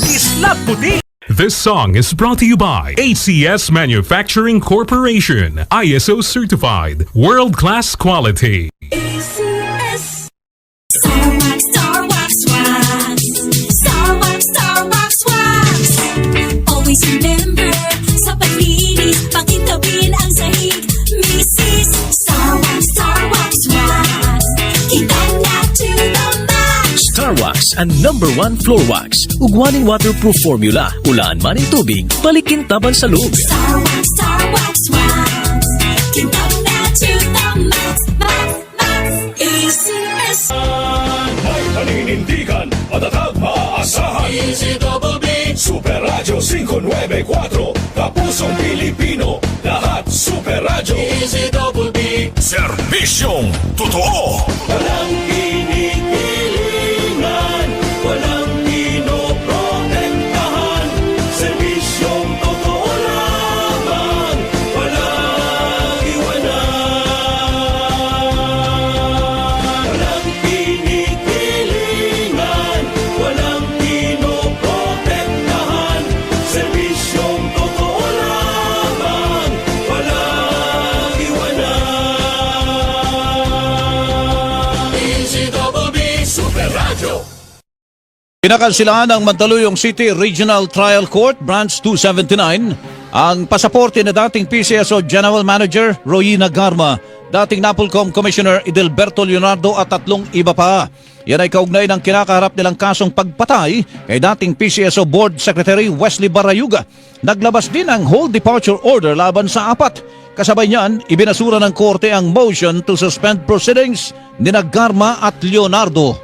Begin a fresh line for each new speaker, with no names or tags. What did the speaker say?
Isla Puti.
This song is brought to you by ACS Manufacturing Corporation, ISO certified, world-class quality.
ACS. Starwax, Starwax wax. Starwax, Starwax wax. Always remember, sa paglinis, pakitawin ang sahig. Mrs. Starwax, Starwax wax. Kitang na to the match.
Starwax ang #1 floor wax. Ugwaning waterproof formula. Ulaan man ang tubig, balikin taban sa loob.
Starwax, Starwax wax. Kitang na to the max, max, max. ACS.
May paninindigan, matatag, maaasahan. Easy Double B, Super Radio 594, Kapusong Pilipino, lahat Super Radio. Easy Double B, serbisyong totoo. Walang kinikilingan, walang pinoprotektahan, serbisyong totoo lamang, walang iwanan. Walang kinikilingan, walang pinoprotektahan, serbisyong totoo lamang, walang iwanan. Easy Double B, Super Radio.
Pinakansilahan ng Mandaluyong City Regional Trial Court Branch 279 ang pasaporte na dating PCSO General Manager Royina Garma, dating NAPOLCOM Commissioner Idilberto Leonardo at 3 iba pa. Yan ay kaugnay ng kinakaharap nilang kasong pagpatay kay dating PCSO Board Secretary Wesley Barayuga. Naglabas din ang whole departure order laban sa 4. Kasabay niyan, ibinasura ng korte ang motion to suspend proceedings ni Garma at Leonardo.